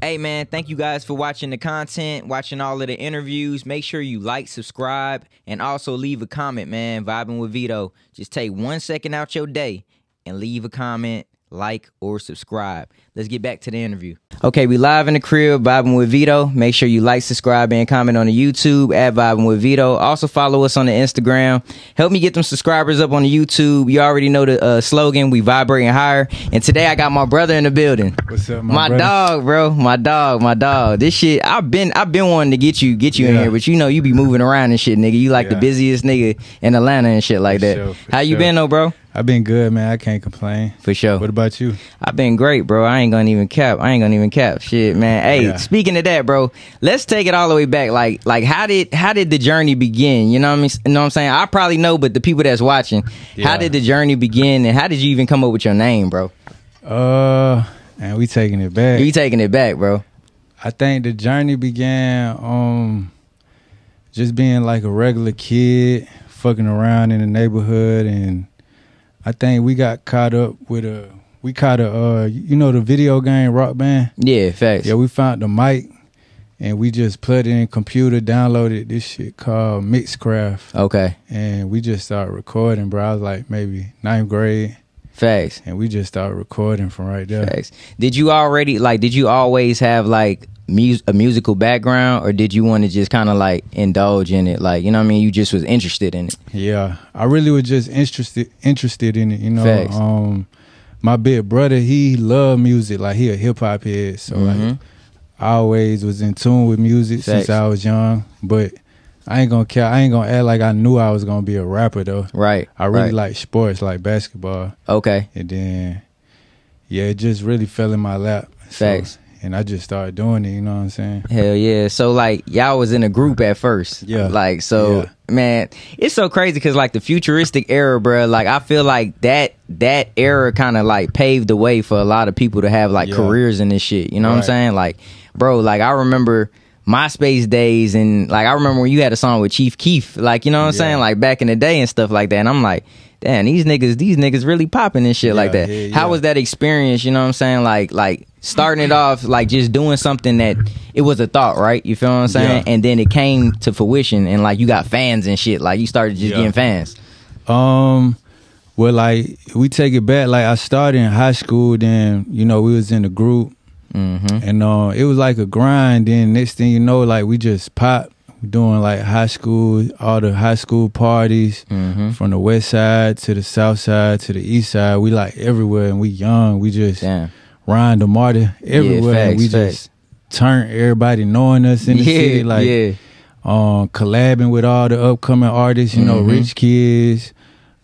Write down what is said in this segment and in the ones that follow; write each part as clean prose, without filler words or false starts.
Hey man, thank you guys for watching the content, watching all of the interviews. Make sure you like, subscribe, and also leave a comment, man. Vibing with Veto. Just take 1 second out your day and leave a comment, like, or subscribe. Let's get back to the interview. Okay, we live in the crib, Vibing with Veto. Make sure you like, subscribe, and comment on the YouTube at Vibing with Veto. Also follow us on the Instagram. Help me get them subscribers up on the YouTube. You already know the slogan, we vibrating higher. And today I got my brother in the building. What's up, my dog, bro? My dog. This shit, I've been wanting to get you in here, but you know you be moving around and shit, nigga. You like the busiest nigga in Atlanta and shit like that. How you been though, bro? I've been good, man. I can't complain. For sure. What about you? I've been great, bro. I ain't gonna even cap. Shit, man. Hey, speaking of that, bro, let's take it all the way back. Like how did the journey begin? You know what I mean? You know what I'm saying? I probably know, but the people that's watching, how did the journey begin, and how did you even come up with your name, bro? And we taking it back. You taking it back, bro? I think the journey began just being like a regular kid, fucking around in the neighborhood, and I think we got caught up with you know the video game Rock Band? Yeah, facts. Yeah, we found the mic and we just plugged it in computer, downloaded this shit called Mixcraft. Okay. And we just started recording, bro. I was like maybe 9th grade. Facts. And we just started recording from right there. Facts. Did you always have like a musical background, or did you want to just kind of like indulge in it? Like, you know what I mean? You just was interested in it. Yeah, I really was just interested in it, you know. Facts. My big brother, he loved music. Like, he a hip-hop head. So, like, I always was in tune with music since I was young. But I ain't gonna care. I ain't gonna act like I knew I was gonna be a rapper, though. Right. I really like sports, like basketball. Okay. And then, yeah, it just really fell in my lap. Facts. So, and I just started doing it, you know what I'm saying? Hell yeah. So, like, y'all was in a group at first. Yeah. Like, so, man, it's so crazy because, like, the futuristic era, bro, like, I feel like that era kind of, like, paved the way for a lot of people to have, like, careers in this shit. You know what I'm saying? Like, bro, like, I remember MySpace days, and, like, I remember when you had a song with Chief Keef, like, you know what I'm saying? Like, back in the day and stuff like that. And I'm like, damn, these niggas really popping and shit like that. How was that experience, you know what I'm saying? Like starting it off, like just doing something that it was a thought, right? You feel what I'm saying? And then it came to fruition, and like you got fans and shit. Like you started just getting fans. Well, like we take it back. Like I started in high school, then you know we was in the group, and it was like a grind. Then next thing you know, like we just popped. Doing like high school, all the high school parties from the west side to the south side to the east side. We like everywhere, and we young. We just rhyme the martyr everywhere. And we just turn everybody knowing us in the city, like collabing with all the upcoming artists. You know, Rich Kids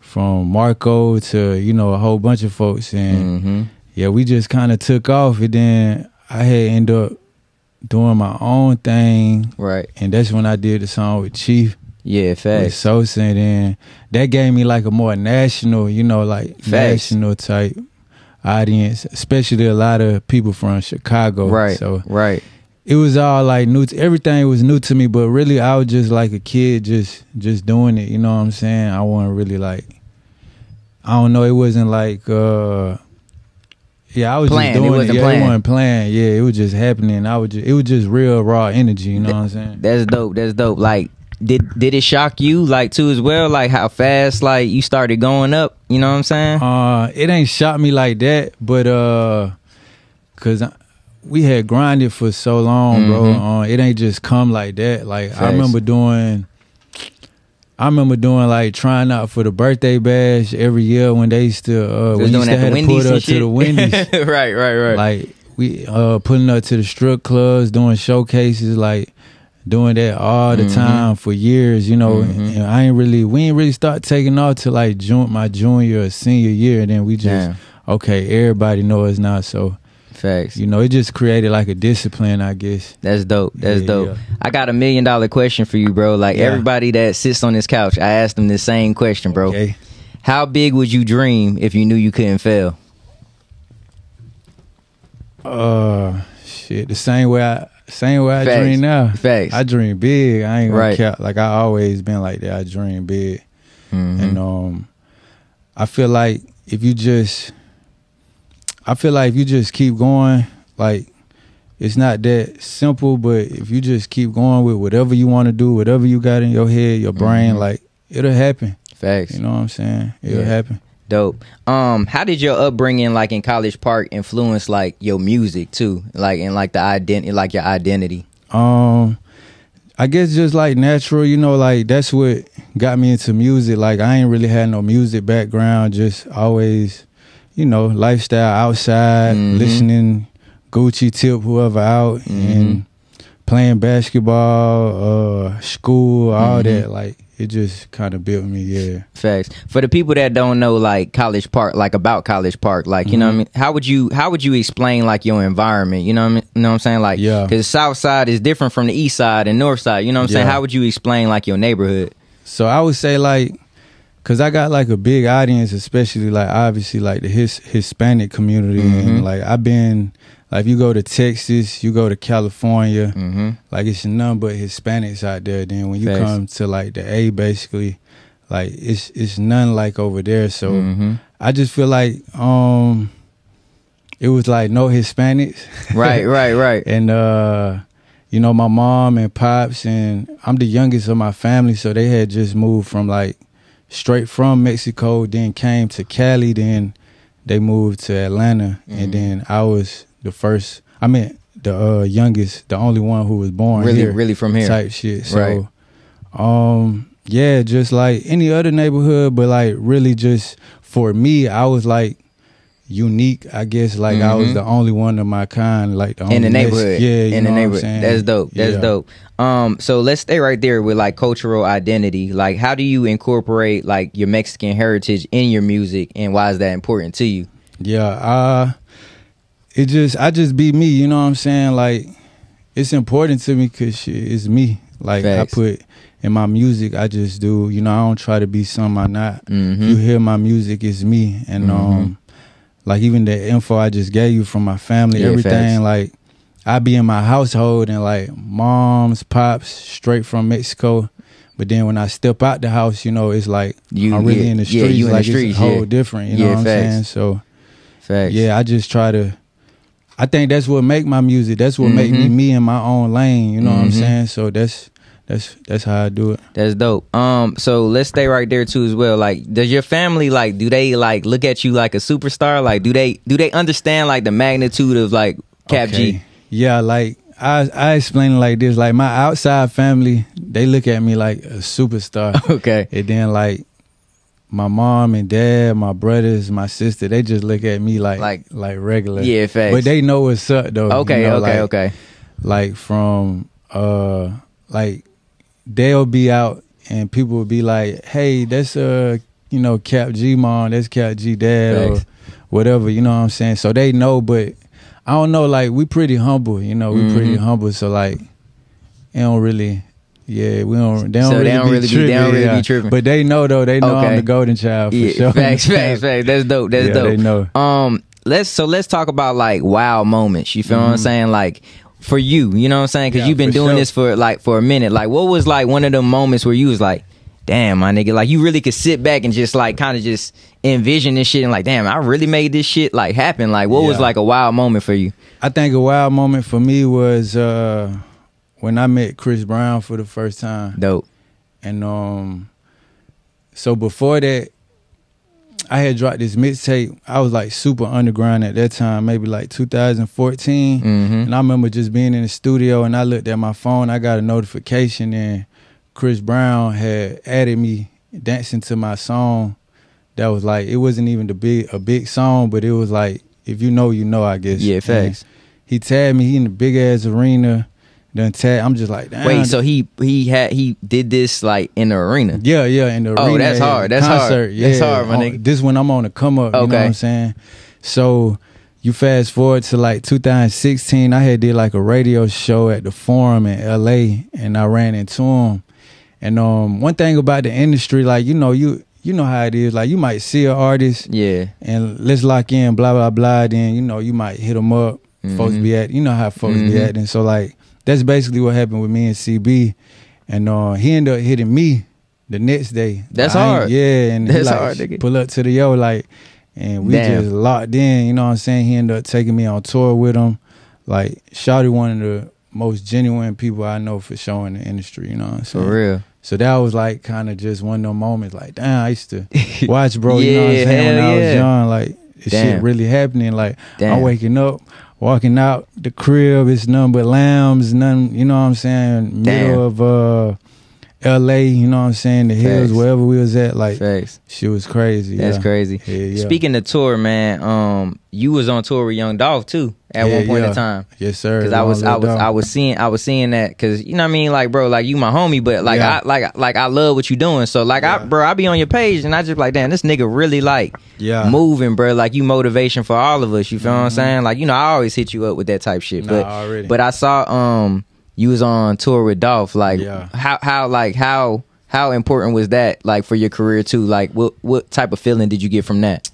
from Marco to you know a whole bunch of folks, and yeah, we just kind of took off. And then I had ended up doing my own thing, right? And that's when I did the song with Chief, with Sosa, and then that gave me like a more national, you know, like national type audience, especially a lot of people from Chicago, right? So it was all like new. Everything was new to me, but really I was just like a kid, just doing it. You know what I'm saying? I wasn't really like, I don't know. It wasn't like. Yeah, I was just doing it. It wasn't planned. Yeah, it was just happening. It was just real raw energy. You know what I'm saying? That's dope. That's dope. Like, did it shock you like too as well? Like how fast like you started going up? You know what I'm saying? It ain't shocked me like that, but cause we had grinded for so long, bro. It ain't just come like that. Like I remember doing like trying out for the birthday bash every year when they still we used to have to pull up to the Wendy's. right. Like we pulling up to the strip clubs, doing showcases, like doing that all the time for years, you know. And we ain't really start taking off till like my junior or senior year, and then we just everybody know us now, so facts. You know, it just created like a discipline, I guess. That's dope. That's dope. Yeah. I got $1 million question for you, bro. Like everybody that sits on this couch, I asked them this same question, bro. Okay. How big would you dream if you knew you couldn't fail? Shit. The same way I dream now. Facts. I dream big. I ain't gonna count. Like I always been like that. I dream big. And I feel like if you just keep going, like it's not that simple, but if you just keep going with whatever you want to do, whatever you got in your head, your brain, like, it'll happen. Facts. You know what I'm saying? It'll happen. Dope. How did your upbringing, like in College Park, influence like your music too, like and like the identity, like your identity? I guess just like natural, you know, like that's what got me into music. Like I ain't really had no music background, just always, you know, lifestyle outside, listening Gucci, Tip, whoever out, and playing basketball, school, all that. Like it just kind of built me, yeah. Facts. For the people that don't know, like College Park, like about College Park, like you know what I mean. How would you explain like your environment? You know what I mean? You know what I'm saying? Like, because South Side is different from the East Side and North Side. You know what I'm saying? How would you explain like your neighborhood? So I would say like, cause I got like a big audience, especially like obviously like the Hispanic community, and like I've been. Like, if you go to Texas, you go to California, like, it's none but Hispanics out there. Then when you come to, like, the A, basically, like, it's none like over there. So I just feel like it was, like, no Hispanics. Right. And, you know, my mom and pops, and I'm the youngest of my family, so they had just moved from, like, straight from Mexico, then came to Cali, then they moved to Atlanta, and then I was... the youngest, the only one who was born really from here type shit. So, yeah, just like any other neighborhood, but like really just for me, I was like unique, I guess. Like I was the only one of my kind, like the only in the neighborhood. In the neighborhood. That's dope. That's dope. So let's stay right there with like cultural identity. Like, how do you incorporate like your Mexican heritage in your music, and why is that important to you? I just be me, you know what I'm saying? Like, it's important to me because it's me. Like, I put in my music, I just do, you know, I don't try to be something I'm not. You hear my music, it's me. And, like, even the info I just gave you from my family, everything, like, I be in my household and, like, moms, pops, straight from Mexico. But then when I step out the house, you know, it's like, I'm really in the streets. You in like, the streets, it's whole different, you know what I'm saying? So, yeah, I just try to... I think that's what make my music. That's what make me in my own lane. You know what I'm saying? So that's how I do it. That's dope. So let's stay right there too as well. Like, does your family like? Do they like look at you like a superstar? Like, do they understand like the magnitude of like Kap G? Yeah, like I explain it like this. Like my outside family, they look at me like a superstar. Okay. And then like my mom and dad, my brothers, my sister, they just look at me like regular. Yeah, facts. But they know what's up though. Okay, you know, okay. Like from like they'll be out and people will be like, hey, that's you know, Kap G mom, that's Kap G dad, or whatever, you know what I'm saying? So they know, but I don't know, like we pretty humble, you know, we pretty humble, so like it don't really they don't really be tripping. But they know though, I'm the golden child for sure. Facts. That's dope. That's dope. They know. Let's talk about like wow moments. You feel what I'm saying? Like for you know what I'm saying? Because you've been doing this for a minute. Like what was like one of the moments where you was like, damn, my nigga, like you really could sit back and just like kind of just envision this shit and like, damn, I really made this shit like happen. Like what was like a wild moment for you? I think a wild moment for me was when I met Chris Brown for the first time. Dope. And so before that, I had dropped this mixtape. I was like super underground at that time, maybe like 2014. And I remember just being in the studio and I looked at my phone. I got a notification and Chris Brown had added me dancing to my song. That was like, it wasn't even a big song, but it was like, if you know, you know, I guess. Yeah, facts. And he tagged me, he in the big ass arena. I'm just like, damn. Wait, so he did this like in the arena? Yeah, in the arena. Oh, that's hard. That's concert. hard. Yeah, that's hard, my nigga. This when I'm on the come up, you know what I'm saying? So you fast forward to like 2016, I had did like a radio show at the Forum in LA and I ran into him. And one thing about the industry, like, you know how it is. Like, you might see an artist, and let's lock in, blah, blah, blah. Then, you know, you might hit them up. Folks be at, you know how folks be acting. So, like, that's basically what happened with me and CB. And he ended up hitting me the next day. That's hard. Yeah, and that's he, like, hard, nigga. Pull up to the yo, like, and we just locked in. You know what I'm saying? He ended up taking me on tour with him. like Shawty one of the most genuine people I know for sure in the industry, you know what I'm saying? For real. So that was like kind of just one of those moments like, damn, I used to watch, bro, you know what I'm saying, when I was young, like this shit really happening. Like I'm waking up, walking out the crib, it's nothing but lambs, nothing, you know what I'm saying, middle of LA, you know what I'm saying, the hills, wherever we was at, like shit was crazy. That's crazy. Yeah. Speaking of tour, man, you was on tour with Young Dolph too at one point in time. Yes, sir. Because I was seeing that, because you know what I mean, like, bro, like you my homie, but like I love what you doing. So like I be on your page and I just like, damn, this nigga really like moving, bro. Like you motivation for all of us. You feel what I'm saying? Like, you know, I always hit you up with that type shit. But I saw you was on tour with Dolph. Like how important was that, like, for your career too? Like what type of feeling did you get from that?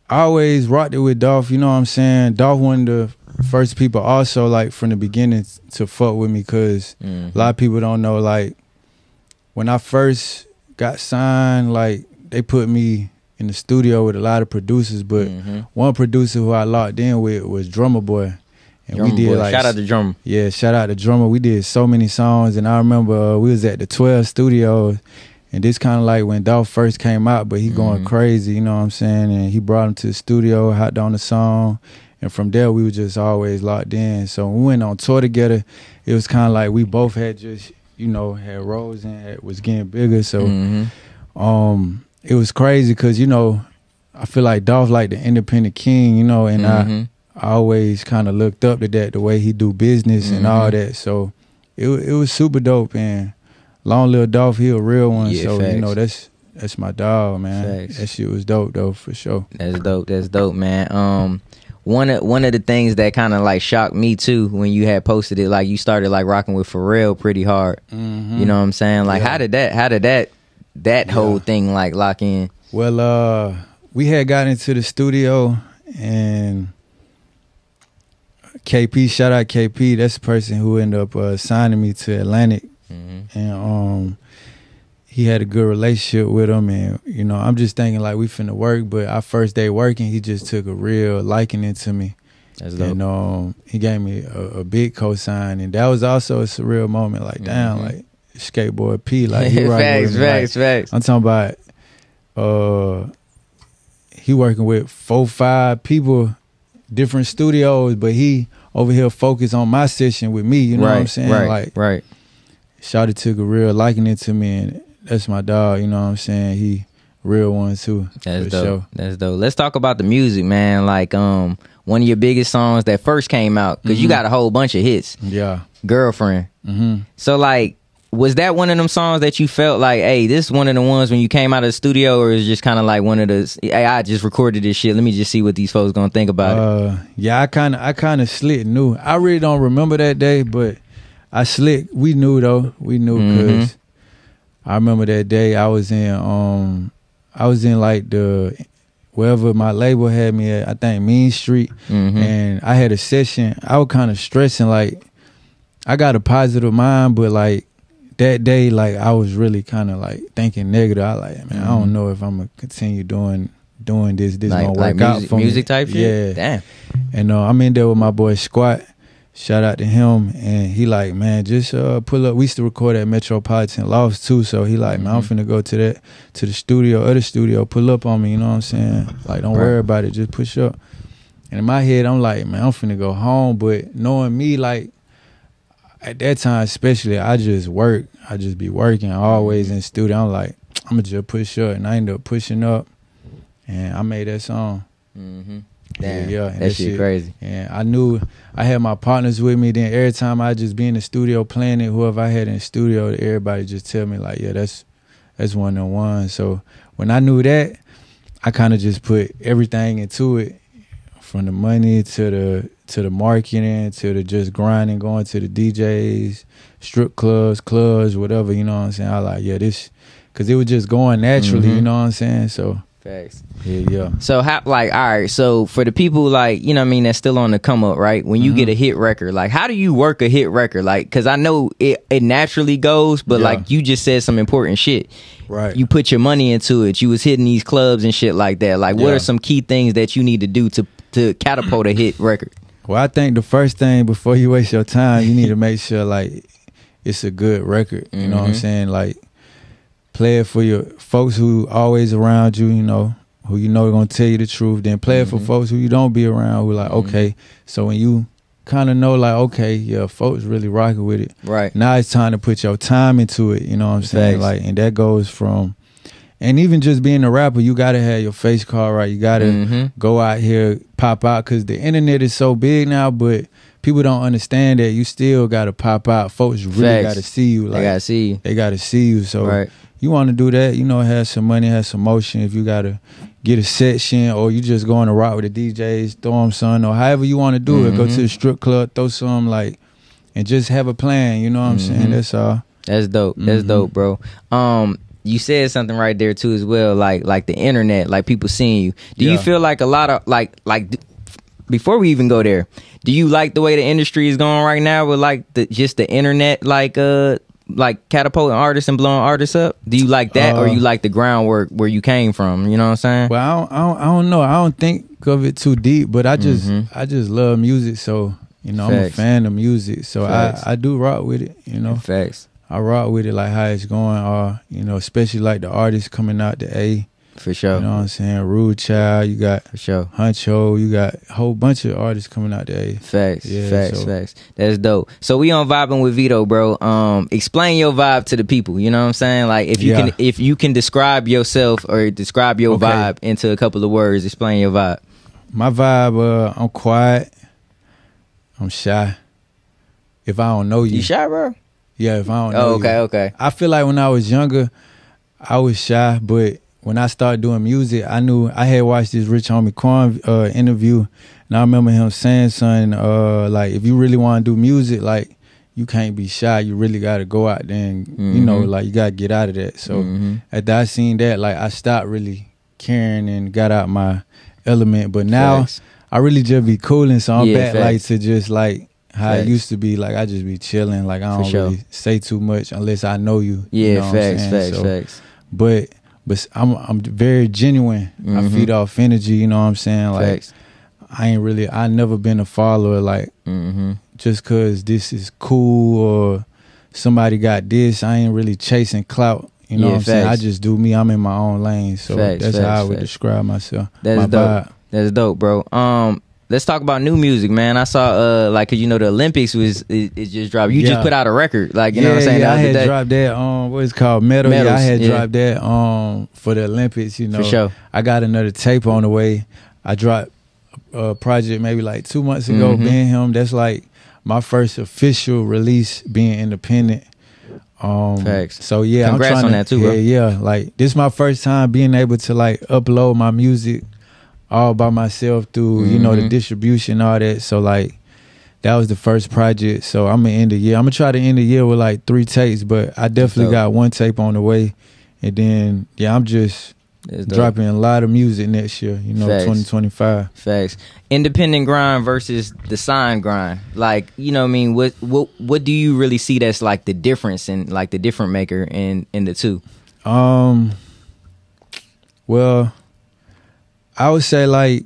I always rocked it with Dolph, you know what I'm saying? Dolph one of the first people also, like, from the beginning to fuck with me, because a lot of people don't know, like, when I first got signed, like, they put me in the studio with a lot of producers, but one producer who I locked in with was Drummer Boy. And we did like, shout out to Drummer. Yeah, shout out to Drummer. We did so many songs, and I remember we was at the 12 studios, and this kind of like when Dolph first came out, but he going crazy, you know what I'm saying? And he brought him to the studio, hopped on the song, and from there we were just always locked in. So when we went on tour together, it was kind of like we both had just, you know, had roles and was getting bigger. So it was crazy because, you know, I feel like Dolph like the independent king, you know, and I always kind of looked up to that, the way he do business and all that. So it was super dope, and long live Dolph, he a real one. So you know, that's my dog, man. That shit was dope though, for sure. That's dope, man. One of the things that kind of like shocked me too, when you had posted it, like you started like rocking with Pharrell pretty hard. You know what I'm saying? Like how did that whole thing like lock in? Well, we had got into the studio, and KP, shout out KP, that's the person who ended up signing me to Atlantic. And he had a good relationship with him, and you know, I'm just thinking like we finna work, but our first day working, he just took a real liking into me. That's dope. And he gave me a big cosign, and that was also a surreal moment. Like, damn, like skateboard P, like he facts. I'm talking about he working with 4-5 people, different studios, but he over here focused on my session with me, you know what I'm saying? Like Shawty took a real liking into me, and that's my dog, you know what I'm saying? He real one too. That's dope. Sure. That's dope. Let's talk about the music, man. Like one of your biggest songs that first came out, because you got a whole bunch of hits. Yeah. Girlfriend. So like, was that one of them songs that you felt like, hey, this is one of the ones when you came out of the studio, or is just kind of like one of the, hey, I just recorded this shit, let me just see what these folks gonna think about it? Yeah, I kind of slick knew. I really don't remember that day, but I slick. We knew though. We knew, because I remember that day I was in like the, wherever my label had me at, I think Mean Street, and I had a session. I was kind of stressing, like I got a positive mind, but like that day, like I was really kind of like thinking negative. I like, man, I don't know if I'm gonna continue doing this. This like, gonna work out for me. Music type shit. Yeah, damn. And I'm in there with my boy Squat. Shout out to him, and he like, man, just pull up. We used to record at Metropolitan Lofts too, so he like, man, I'm finna go to the studio, pull up on me, you know what I'm saying? Like, don't worry about it, just push up. And in my head, I'm like, man, I'm finna go home, but knowing me, like, at that time especially, I just work. I just be working, always in the studio. I'm like, I'm gonna just push up, and I end up pushing up, and I made that song. Damn, that shit crazy. And I knew I had my partners with me. Then every time I just be in the studio playing it, whoever I had in the studio, everybody just tell me like, yeah, that's one of the ones. So when I knew that, I kind of just put everything into it, from the money to the marketing to the just grinding, going to the DJs, strip clubs, whatever. You know what I'm saying? I like, yeah, this, because it was just going naturally. You know what I'm saying? So. Facts. Yeah. So how, like, all right, so for the people, like, you know what I mean, that's still on the come up, right? When you get a hit record, like, how do you work a hit record? Like, because I know it naturally goes, but like you just said some important shit. Right. You put your money into it. You was hitting these clubs and shit like that. Like, what are some key things that you need to do to catapult a hit record? Well, I think the first thing before you waste your time, you need to make sure like it's a good record. You know what I'm saying? Like play it for your folks who always around you, you know, who you know are gonna tell you the truth. Then play it for folks who you don't be around, who like, okay. So when you kind of know like, okay, yeah, folks really rocking with it. Right. Now it's time to put your time into it, you know what I'm saying? Like, and that goes from, and even just being a rapper, you gotta have your face card right. You gotta go out here, pop out, because the internet is so big now, but people don't understand that you still gotta pop out. Folks really gotta see you. Like, they gotta see you. They gotta see you. So you wanna do that, you know, have some money, have some motion. If you gotta get a section or you just going to rock with the DJs, throw them some, or however you wanna do it. Go to the strip club, throw some, like, and just have a plan, you know what I'm saying? That's all. That's dope. That's dope, bro. You said something right there too as well, like the internet, like people seeing you. Do you feel like a lot of like before we even go there, do you like the way the industry is going right now with like just the internet, like catapulting artists and blowing artists up? Do you like that, or you like the groundwork where you came from? You know what I'm saying? Well, I don't know. I don't think of it too deep, but I just love music, so you know, I'm a fan of music, so I do rock with it. You know, facts. I rock with it like how it's going, you know, especially like the artists coming out the A. For sure. You know what I'm saying? Rude Child, you got for sure. Huncho, you got a whole bunch of artists coming out the A. Facts, facts. That's dope. So we on Vibin' With Veto, bro. Explain your vibe to the people, you know what I'm saying? Like if you can describe yourself or describe your vibe into a couple of words, explain your vibe. My vibe, I'm quiet. I'm shy. If I don't know you. You shy, bro? Yeah, if I don't know you. Okay. I feel like when I was younger, I was shy, but when I started doing music, I knew I had watched this Rich Homie Quan interview, and I remember him saying something like, if you really want to do music, like, you can't be shy. You really got to go out there and, you know, like, you got to get out of that. So after I seen that, like, I stopped really caring and got out my element. But now I really just be cooling, so I'm back like to just like how it used to be. Like, I just be chilling. Like, I don't really say too much unless I know you. Yeah, you know facts. But I'm very genuine. I feed off energy, you know what I'm saying? Like, I never been a follower, like, just cause this is cool or somebody got this, I ain't really chasing clout. You know what I'm saying? I just do me. I'm in my own lane. So that's how I would describe myself. That's dope. Vibe. That's dope, bro. Let's talk about new music, man. I saw like, cause you know the Olympics it just dropped. You just put out a record, like, you know what I'm saying? Yeah, I had dropped that what is called Medals. Yeah, I had dropped that for the Olympics, you know. For sure. I got another tape on the way. I dropped a project maybe like 2 months ago, being him. That's like my first official release being independent. Facts. So yeah, congrats I'm trying on that too, bro. Yeah, like this is my first time being able to like upload my music all by myself through, you know, the distribution, all that. So like that was the first project. So I'm gonna end the year. I'm gonna try to end the year with like 3 tapes, but I definitely got 1 tape on the way. And then I'm just dropping a lot of music next year, you know, 2025. Facts. Independent grind versus the sign grind. Like, you know what I mean? What do you really see that's like the difference in like the different maker in the two? Well, I would say like,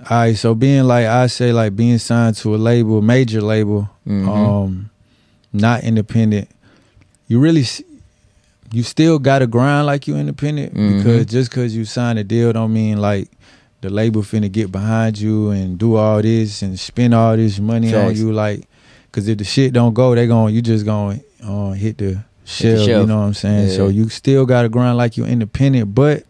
all right, so being like, I say like being signed to a label, major label, not independent, you still gotta grind like you independent, because just cause you sign a deal don't mean like the label finna get behind you and do all this and spend all this money on you. Like, cause if the shit don't go, you just gonna hit the shelf, you know what I'm saying? Yeah. So you still gotta grind like you independent, but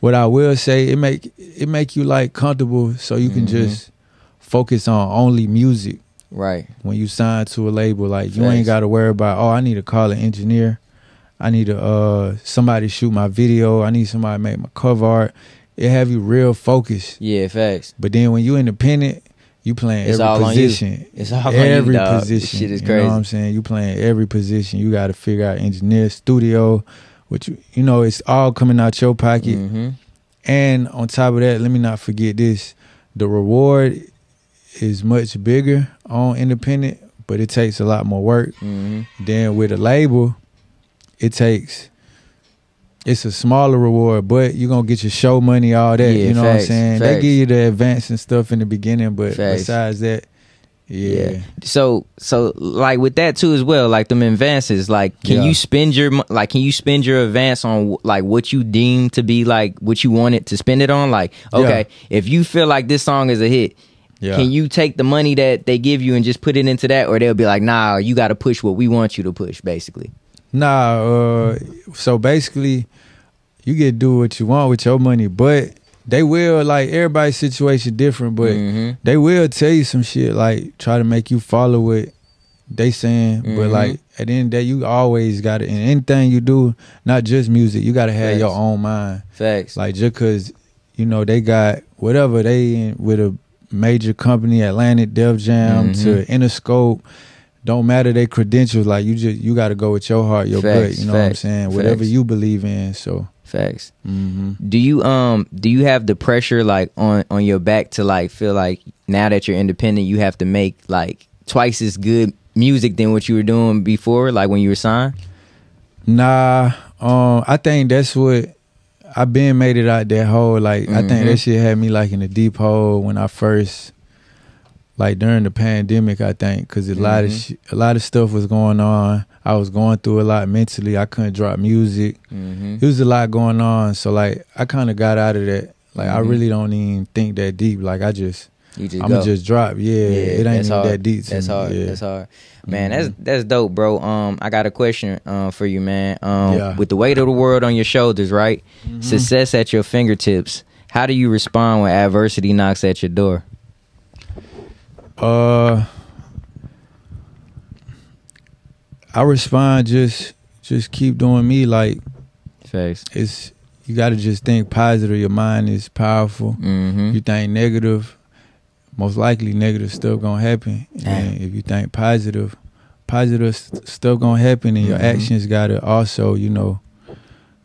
what I will say, it make you like comfortable, so you can just focus on only music. Right. When you sign to a label, like you ain't got to worry about, I need to call an engineer, I need to somebody shoot my video, I need somebody to make my cover art. It have you real focused. Yeah, facts. But then when you independent, you playing it's every position. On you. It's all every on you, dog. Position. This shit is you crazy. know what I'm saying? You playing every position. You got to figure out engineer, studio, which, you know, it's all coming out your pocket. And on top of that, let me not forget this. The reward is much bigger on independent, but it takes a lot more work. Then with a label, it takes it's a smaller reward, but you're gonna get your show money, all that. Yeah, you know facts, what I'm saying? facts. They give you the advance and stuff in the beginning, but Facts. besides that, yeah. So like with that too as well, like them advances, like can you spend your advance on like what you deem to be like what you wanted to spend it on? Like, okay, if you feel like this song is a hit, can you take the money that they give you and just put it into that, or they'll be like, nah, you got to push what we want you to push, basically? Nah, so basically, you get to do what you want with your money, but they will, like, everybody's situation different, but they will tell you some shit, like, try to make you follow what they saying, but, like, at the end of the day, you always got to, in anything you do, not just music, you got to have your own mind. Facts. Like, just because, you know, they got whatever they in with a major company, Atlantic, Def Jam, to Interscope, don't matter their credentials, like, you got to go with your heart, your gut, you know what I'm saying? Whatever you believe in, so. Facts. Do you have the pressure like on your back to like feel like now that you're independent you have to make like twice as good music than what you were doing before, like when you were signed? Nah, I think that's what I've been made it out that hole. Like I think that shit had me like in a deep hole when I first, like during the pandemic, I think, because a lot of stuff was going on. I was going through a lot mentally. I couldn't drop music. It was a lot going on. So like I kind of got out of that. Like I really don't even think that deep. Like I'm gonna just drop. It ain't even that deep. That's hard. That's hard. Man, that's dope, bro. I got a question for you, man. With the weight of the world on your shoulders, right? Success at your fingertips. How do you respond when adversity knocks at your door? I respond just keep doing me. Like Facts. You got to just think positive. Your mind is powerful. You think negative, most likely negative stuff gonna happen. And if you think positive stuff gonna happen, and your actions gotta also, you know,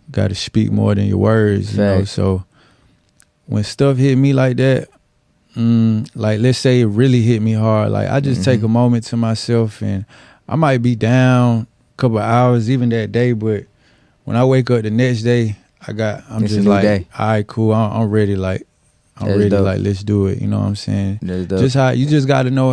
gotta speak more than your words. You know, so when stuff hit me like that, like let's say it really hit me hard, like I just take a moment to myself, and I might be down a couple of hours even that day, but when I wake up the next day, I'm just like, all right, cool, I'm ready. Like I'm ready. Dope. Like let's do it. You know what I'm saying? Just how you just got to know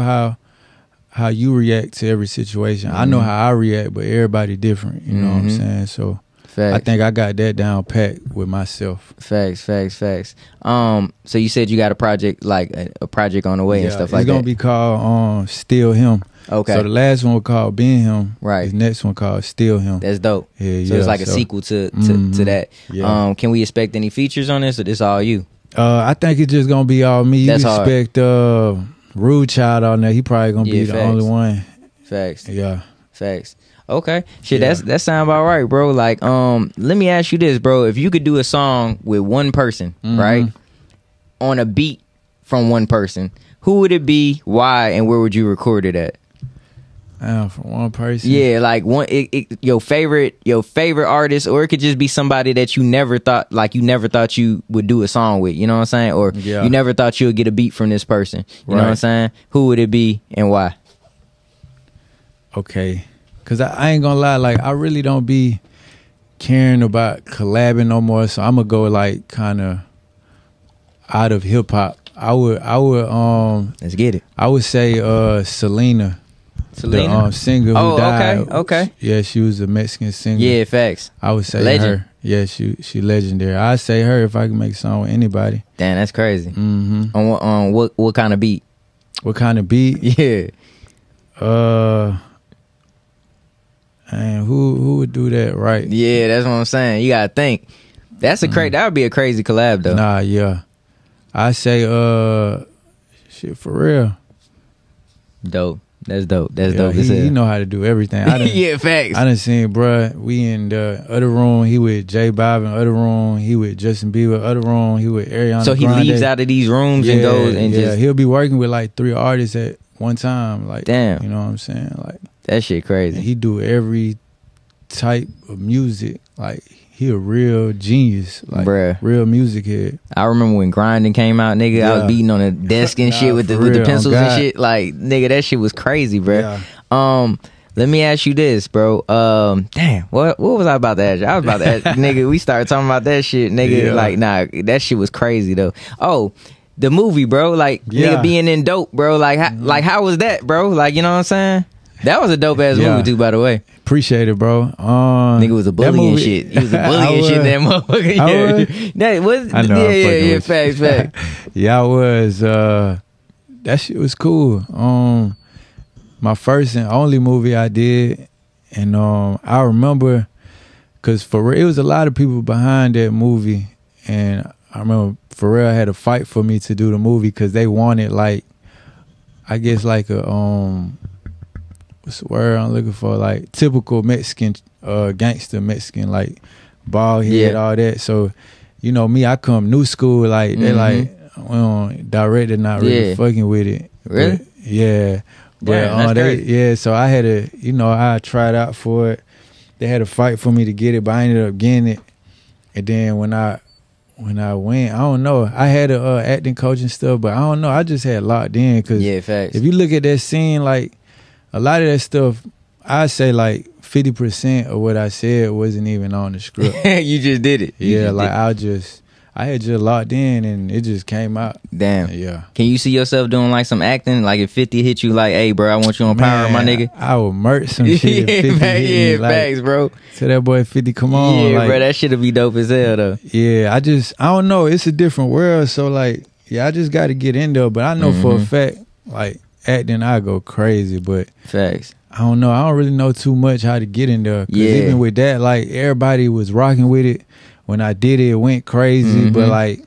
how you react to every situation. I know how I react, but everybody different. You know what I'm saying? So. Facts. I think I got that down pat with myself. Facts. So you said you got a project, like a project on the way and stuff like that. It's gonna be called Still Him. Okay. So the last one was called Being Him. Right. The next one called Still Him. That's dope. So it's like a sequel to that. Yeah. Can we expect any features on this, or this all you? I think it's just gonna be all me. You expect Rude Child on there. He probably gonna be the only one. Facts. Yeah. Facts. Okay. Shit, that sound about right, bro. Like, let me ask you this, bro. If you could do a song with one person, right? On a beat from one person, who would it be, why, and where would you record it at? From one person? Yeah, like your favorite artist, or it could just be somebody that you never thought you would do a song with, you know what I'm saying? Or you never thought you would get a beat from this person. You know what I'm saying? Who would it be and why? Okay. Cause I ain't gonna lie, like I really don't be caring about collabing no more. So I'm gonna go like kind of out of hip hop. I would let's get it. I would say Selena, the singer who died. Okay. Yeah, she was a Mexican singer. Yeah, facts. I would say her. Yeah, she legendary. I'd say her if I could make a song with anybody. Damn, that's crazy. On what kind of beat? What kind of beat? Yeah. And who would do that right? Yeah, that's what I'm saying. You gotta think. That's that would be a crazy collab though. Nah, yeah. I say shit for real. Dope. That's dope. That's dope. He know how to do everything. Yeah, facts. I done seen bruh, we in the other room, he with J Bob in the other room, he with Justin Bieber other room, he with Ariana So he Grande. leaves out of these rooms and goes and just he'll be working with like 3 artists at one time. Like, damn. You know what I'm saying? Like that shit crazy. He do every type of music. Like he a real genius. Like real music head. I remember when grinding came out, nigga. I was beating on the desk and shit with the pencils and shit. Like, nigga, that shit was crazy, bruh. Yeah. Let me ask you this, bro. Damn, what was I about to ask you? I was about to ask, nigga, we started talking about that shit, nigga. Yeah. Like, nah, that shit was crazy, though. Oh, the movie, bro. Like, nigga being in dope, bro. Like, how was that, bro? Like, you know what I'm saying? That was a dope-ass movie, too, by the way. Appreciate it, bro. Nigga was a bully and shit. He was a bully and shit, that motherfucker. Yeah. That was, I know, yeah, facts. Yeah, I was. That shit was cool. My first and only movie I did, and I remember, cause for real, it was a lot of people behind that movie, and I remember Pharrell had to fight for me to do the movie because they wanted, like, I guess like a what's the word I'm looking for? Like typical Mexican, gangster Mexican, like bald head, all that. So, you know me, I come new school, like they like, director not really fucking with it. Really? But, yeah. But so I had to, you know, I tried out for it. They had to fight for me to get it, but I ended up getting it. And then when I went, I don't know, I had a acting coach and stuff, but I don't know, I just had locked in because if you look at that scene, like a lot of that stuff, I say like 50% of what I said wasn't even on the script. You just did it. I had just locked in and it just came out. Damn. Yeah. Can you see yourself doing like some acting? Like if 50 hit you like, hey, bro, I want you on Power, my nigga. I would merch some shit if 50 hit me. Like, facts, bro. Tell that boy 50, come on. Yeah, like, bro, that shit'll be dope as hell, though. Yeah, I don't know. It's a different world. So, like, yeah, I just got to get in there. But I know for a fact, like, acting, I go crazy. But facts. I don't know. I don't really know too much how to get in there. Because even with that, like, everybody was rocking with it. When I did it, it went crazy. But, like,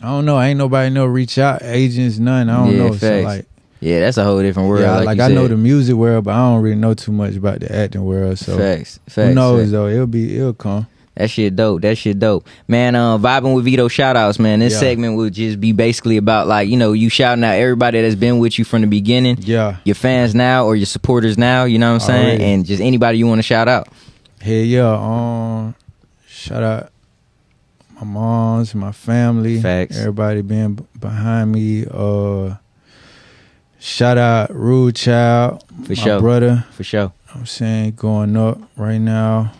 I don't know. Ain't nobody reach out, agents, none. I don't know. Facts. So like, yeah, that's a whole different world. Yeah, like I know the music world, but I don't really know too much about the acting world. So facts. Who knows though? It'll come. That shit dope. Man, Vibin With Veto shout outs, man. This segment will just be basically about, like, you know, you shouting out everybody that's been with you from the beginning. Yeah. Your fans now or your supporters now, you know what I'm saying? Already. And just anybody you want to shout out. Hell yeah. Shout out my moms, my family, everybody being behind me. Shout out Rude Child, my brother. For sure. I'm saying going up right now.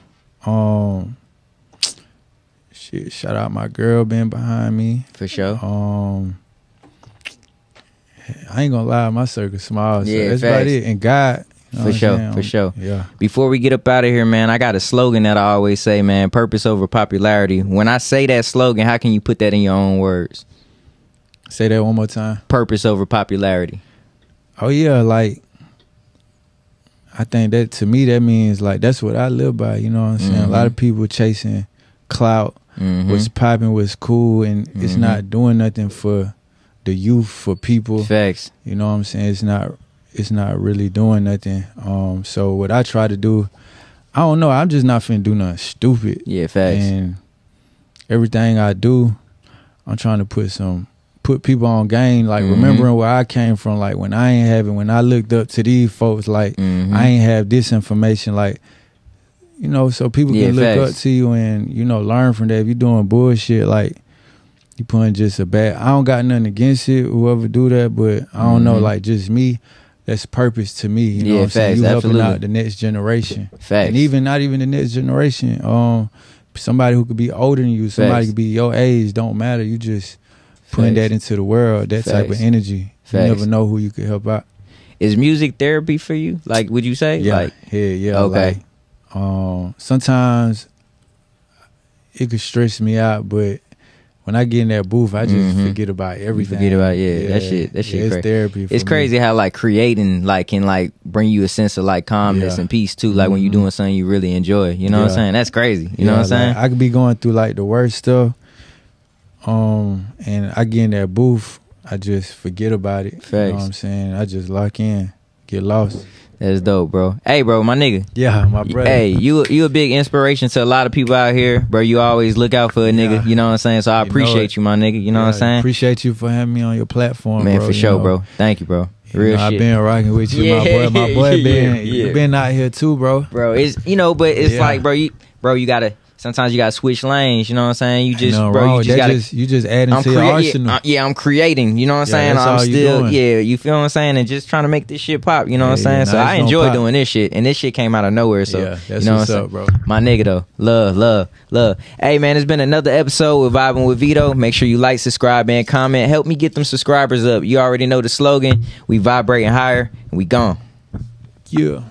Shout out my girl being behind me. For sure. I ain't gonna lie, my circle's small. So that's about it. And God. For sure. Yeah. Before we get up out of here, man, I got a slogan that I always say, man, purpose over popularity. When I say that slogan, how can you put that in your own words? Say that one more time. Purpose over popularity. Oh, yeah, like, I think that, to me, that means, like, that's what I live by, you know what I'm saying? A lot of people chasing clout, what's popping, what's cool, and it's not doing nothing for the youth, for people. Facts. You know what I'm saying? It's not really doing nothing. So what I try to do, I don't know, I'm just not finna do nothing stupid. Yeah, facts. And everything I do, I'm trying to put people on game, like remembering where I came from, like when I looked up to these folks, like I ain't have this information, like, you know, so people can look up to you and, you know, learn from that. If you're doing bullshit, like, you putting just a bad, I don't got nothing against it, whoever do that, but I don't know, like, just me, that's purpose to me. You know what I'm saying? You helping out the next generation. Facts. And even not even the next generation. Somebody who could be older than you, somebody could be your age, don't matter. You just putting that into the world, that type of energy. You never know who you could help out. Is music therapy for you? Like, would you say? Yeah. Like, yeah. Okay. Like, sometimes it could stress me out, but when I get in that booth, I just forget about everything. You forget about that shit crazy. It's therapy. It's crazy how, like, creating, like, can, like, bring you a sense of, like, calmness and peace too. Like when you're doing something you really enjoy. You know what I'm saying? That's crazy. You know what I'm saying? Like, I could be going through like the worst stuff, and I get in that booth, I just forget about it. Facts. You know what I'm saying? I just lock in, get lost. That's dope, bro. Hey, bro, my nigga. Yeah, my brother. Hey, you a big inspiration to a lot of people out here, bro. You always look out for a nigga. You know what I'm saying? So I appreciate you, my nigga. You know what I'm saying? Appreciate you for having me on your platform, man, bro. for sure, bro. Thank you, bro. Real shit. I've been rocking with you, my boy. You been out here too, bro. Bro, it's but it's like, bro, you gotta. sometimes you gotta switch lanes. You know what I'm saying? You just, no, bro, you just gotta. You just adding to your arsenal. Yeah, I'm creating. You know what I'm saying? I'm still, you feel what I'm saying? And just trying to make this shit pop. You know what I'm saying? So I enjoy doing this shit, and this shit came out of nowhere. So yeah, that's you know what's what I'm up, bro. My nigga though, love. Hey man, it's been another episode with Vibin With Veto. Make sure you like, subscribe, and comment. Help me get them subscribers up. You already know the slogan. We vibrating higher, and we gone. Yeah.